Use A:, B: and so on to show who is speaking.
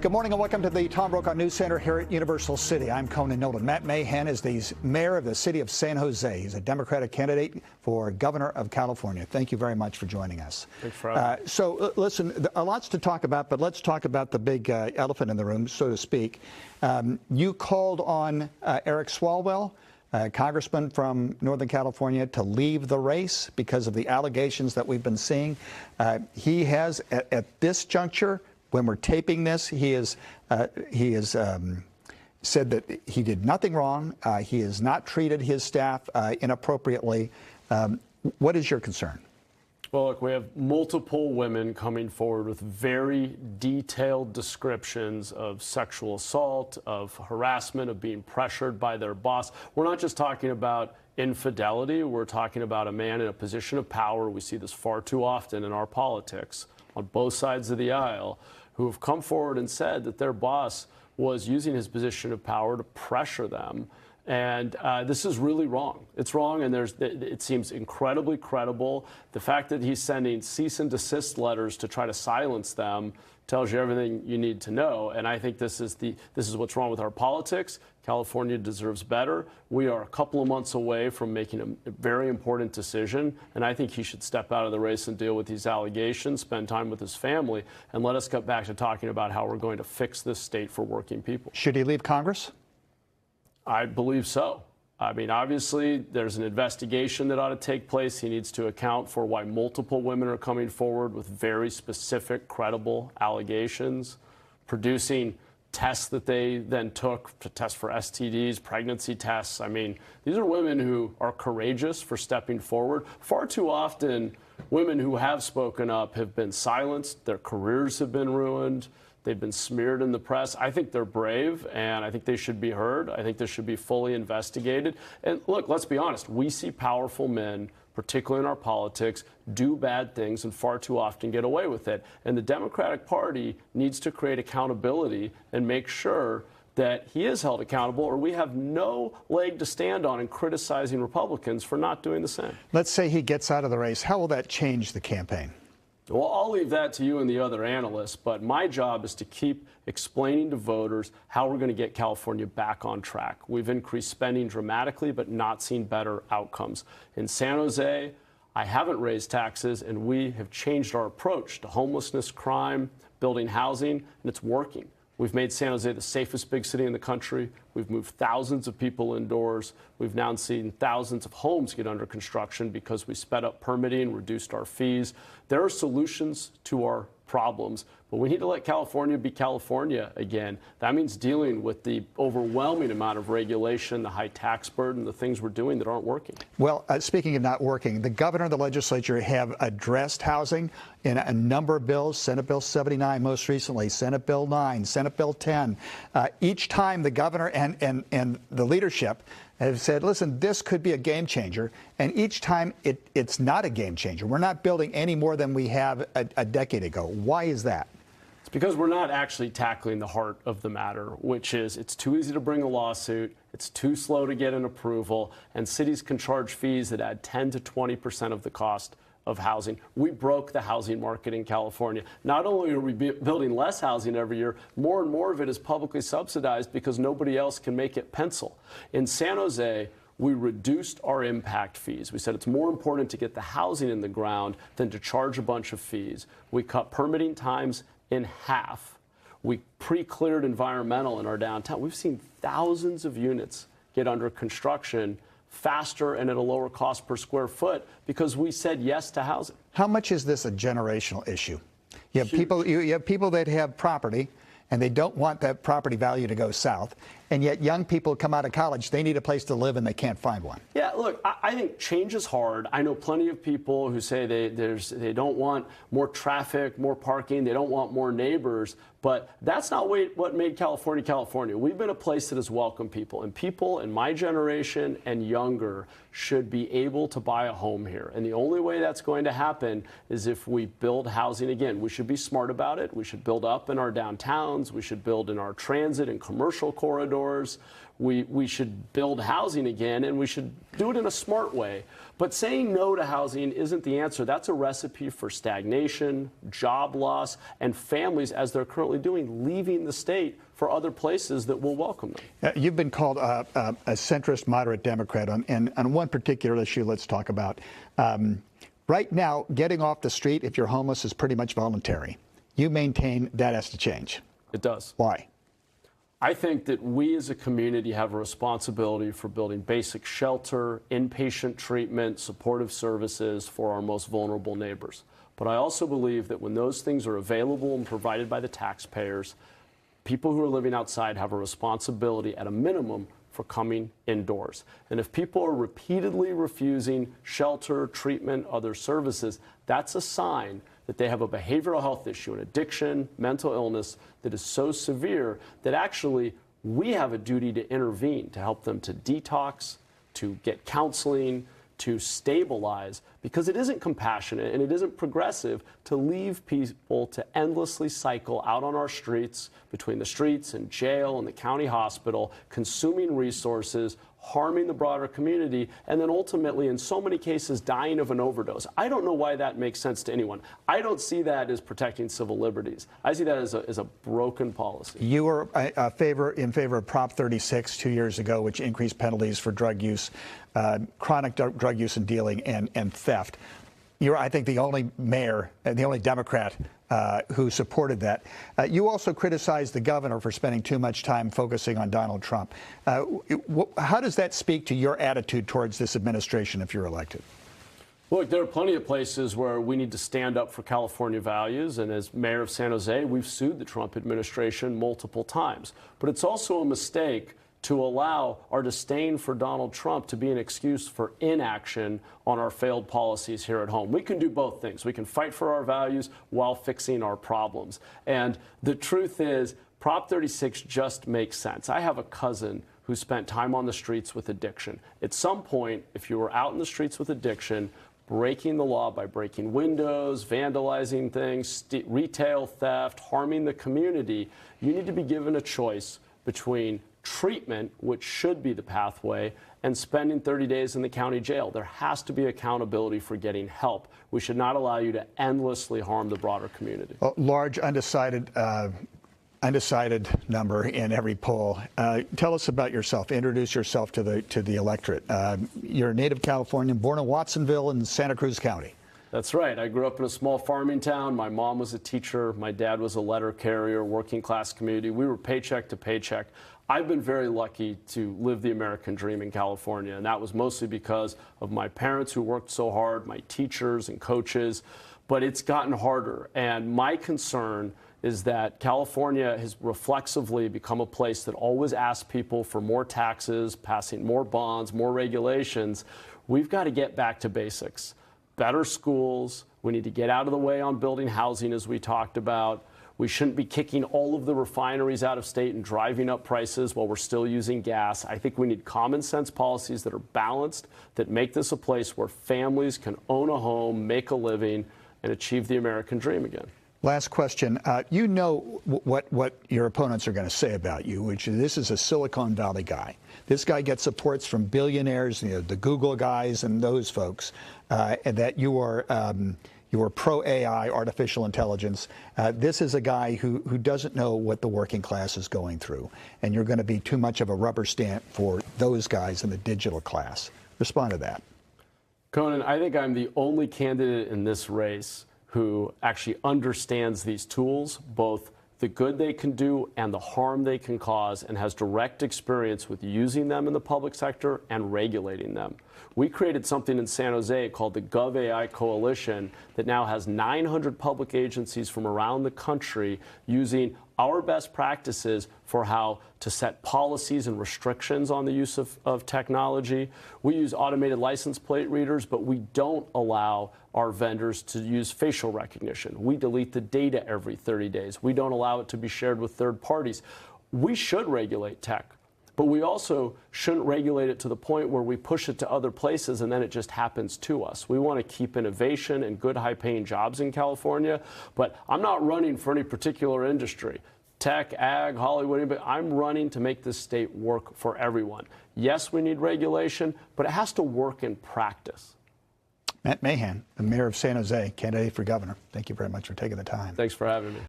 A: Good morning and welcome to the Tom Brokaw News Center here at Universal City. I'm Conan Nolan. Matt Mahan is the mayor of the city of San Jose. He's a Democratic candidate for governor of California. Thank you very much for joining us.
B: Thanks for having me.
A: So listen, a lot's to talk about, but let's talk about the big elephant in the room, so to speak. You called on Eric Swalwell, congressman from Northern California, to leave the race because of the allegations that we've been seeing. He has, at this juncture, when we're taping this, he has said that he did nothing wrong. He has not treated his staff inappropriately. What is your concern?
B: Well, look, we have multiple women coming forward with very detailed descriptions of sexual assault, of harassment, of being pressured by their boss. We're not just talking about infidelity. We're talking about a man in a position of power. We see this far too often in our politics on both sides of the aisle, who have come forward and said that their boss was using his position of power to pressure them. And this is really wrong. It's wrong, and it seems incredibly credible. The fact that he's sending cease and desist letters to try to silence them tells you everything you need to know. And I think this is what's wrong with our politics. California deserves better. We are a couple of months away from making a very important decision, and I think he should step out of the race and deal with these allegations, spend time with his family, and let us get back to talking about how we're going to fix this state for working people.
A: Should he leave Congress?
B: I believe so. I mean, obviously, there's an investigation that ought to take place. He needs to account for why multiple women are coming forward with very specific, credible allegations, producing tests that they then took to test for STDs, pregnancy tests. I mean, these are women who are courageous for stepping forward. Far too often, women who have spoken up have been silenced. Their careers have been ruined. They've been smeared in the press. I think they're brave, and I think they should be heard. I think this should be fully investigated. And look, let's be honest. We see powerful men, particularly in our politics, do bad things and far too often get away with it. And the Democratic Party needs to create accountability and make sure that he is held accountable, or we have no leg to stand on in criticizing Republicans for not doing the same.
A: Let's say he gets out of the race. How will that change the campaign?
B: Well, I'll leave that to you and the other analysts, but my job is to keep explaining to voters how we're going to get California back on track. We've increased spending dramatically, but not seen better outcomes. In San Jose, I haven't raised taxes, and we have changed our approach to homelessness, crime, building housing, and it's working. We've made San Jose the safest big city in the country. We've moved thousands of people indoors. We've now seen thousands of homes get under construction because we sped up permitting, reduced our fees. There are solutions to our problems, but we need to let California be California again. That means dealing with the overwhelming amount of regulation, the high tax burden, the things we're doing that aren't working.
A: Well, speaking of not working, the governor and the legislature have addressed housing in a number of bills. Senate Bill 79 most recently, Senate Bill 9, Senate Bill 10. Each time the governor and the leadership have said, listen, this could be a game changer. And each time it's not a game changer. We're not building any more than we have a decade ago. Why is that?
B: It's because we're not actually tackling the heart of the matter, which is it's too easy to bring a lawsuit, it's too slow to get an approval, and cities can charge fees that add 10 to 20% of the cost of housing. We broke the housing market in California. Not only are we building less housing every year, more and more of it is publicly subsidized because nobody else can make it pencil. In San Jose, we reduced our impact fees. We said it's more important to get the housing in the ground than to charge a bunch of fees. We cut permitting times in half. We pre-cleared environmental in our downtown. We've seen thousands of units get under construction faster and at a lower cost per square foot because we said yes to housing.
A: How much is this a generational issue? You have people, you have people that have property and they don't want that property value to go south, and yet young people come out of college, they need a place to live and they can't find one.
B: Yeah, look, I think change is hard. I know plenty of people who say they don't want more traffic, more parking, they don't want more neighbors, but that's not what made California California. We've been a place that has welcomed people, and people in my generation and younger should be able to buy a home here. And the only way that's going to happen is if we build housing again. We should be smart about it. We should build up in our downtowns. We should build in our transit and commercial corridors. We should build housing again, and we should do it in a smart way. But saying no to housing isn't the answer. That's a recipe for stagnation, job loss, and families, as they're currently currently doing, leaving the state for other places that will welcome them.
A: You've been called a centrist moderate Democrat and on one particular issue let's talk about. Right now, getting off the street if you're homeless is pretty much voluntary. You maintain that has to change.
B: It does.
A: Why?
B: I think that we as a community have a responsibility for building basic shelter, inpatient treatment, supportive services for our most vulnerable neighbors. But I also believe that when those things are available and provided by the taxpayers, people who are living outside have a responsibility at a minimum for coming indoors. And if people are repeatedly refusing shelter, treatment, other services, that's a sign that they have a behavioral health issue, an addiction, mental illness that is so severe that actually we have a duty to intervene to help them to detox, to get counseling, to stabilize, because it isn't compassionate and it isn't progressive to leave people to endlessly cycle out on our streets, between the streets and jail and the county hospital, consuming resources, harming the broader community, and then ultimately, in so many cases, dying of an overdose. I don't know why that makes sense to anyone. I don't see that as protecting civil liberties. I see that as a broken policy.
A: You were in favor of Prop 36 2 years ago, which increased penalties for drug use, chronic drug use and dealing, and theft. You're, I think, the only mayor and the only Democrat who supported that. You also criticized the governor for spending too much time focusing on Donald Trump. How does that speak to your attitude towards this administration if you're elected?
B: Look, there are plenty of places where we need to stand up for California values, and as mayor of San Jose, we've sued the Trump administration multiple times. But it's also a mistake to allow our disdain for Donald Trump to be an excuse for inaction on our failed policies here at home. We can do both things. We can fight for our values while fixing our problems. And the truth is, Prop 36 just makes sense. I have a cousin who spent time on the streets with addiction. At some point, if you were out in the streets with addiction, breaking the law by breaking windows, vandalizing things, retail theft, harming the community, you need to be given a choice between treatment, which should be the pathway, and spending 30 days in the county jail. There has to be accountability for getting help. We should not allow you to endlessly harm the broader community. Well,
A: large undecided number in every poll. Tell us about yourself. Introduce yourself to the electorate. You're a native Californian, born in Watsonville in Santa Cruz County.
B: That's right. I grew up in a small farming town. My mom was a teacher. My dad was a letter carrier, working class community. We were paycheck to paycheck. I've been very lucky to live the American dream in California, and that was mostly because of my parents who worked so hard, my teachers and coaches, but it's gotten harder. And my concern is that California has reflexively become a place that always asks people for more taxes, passing more bonds, more regulations. We've got to get back to basics. Better schools. We need to get out of the way on building housing, as we talked about. We shouldn't be kicking all of the refineries out of state and driving up prices while we're still using gas. I think we need common sense policies that are balanced, that make this a place where families can own a home, make a living, and achieve the American dream again.
A: Last question. You know what your opponents are going to say about you, which is this is a Silicon Valley guy. This guy gets supports from billionaires, the Google guys and those folks, and that you are pro-AI, artificial intelligence. This is a guy who doesn't know what the working class is going through, and you're going to be too much of a rubber stamp for those guys in the digital class. Respond to that.
B: Conan, I think I'm the only candidate in this race who actually understands these tools, both the good they can do and the harm they can cause, and has direct experience with using them in the public sector and regulating them. We created something in San Jose called the GovAI Coalition that now has 900 public agencies from around the country using our best practices for how to set policies and restrictions on the use of technology. We use automated license plate readers, but we don't allow our vendors to use facial recognition. We delete the data every 30 days. We don't allow it to be shared with third parties. We should regulate tech, but we also shouldn't regulate it to the point where we push it to other places and then it just happens to us. We want to keep innovation and good high-paying jobs in California, but I'm not running for any particular industry. Tech, ag, Hollywood, but I'm running to make this state work for everyone. Yes, we need regulation, but it has to work in practice.
A: Matt Mahan, the mayor of San Jose, candidate for governor. Thank you very much for taking the time.
B: Thanks for having me.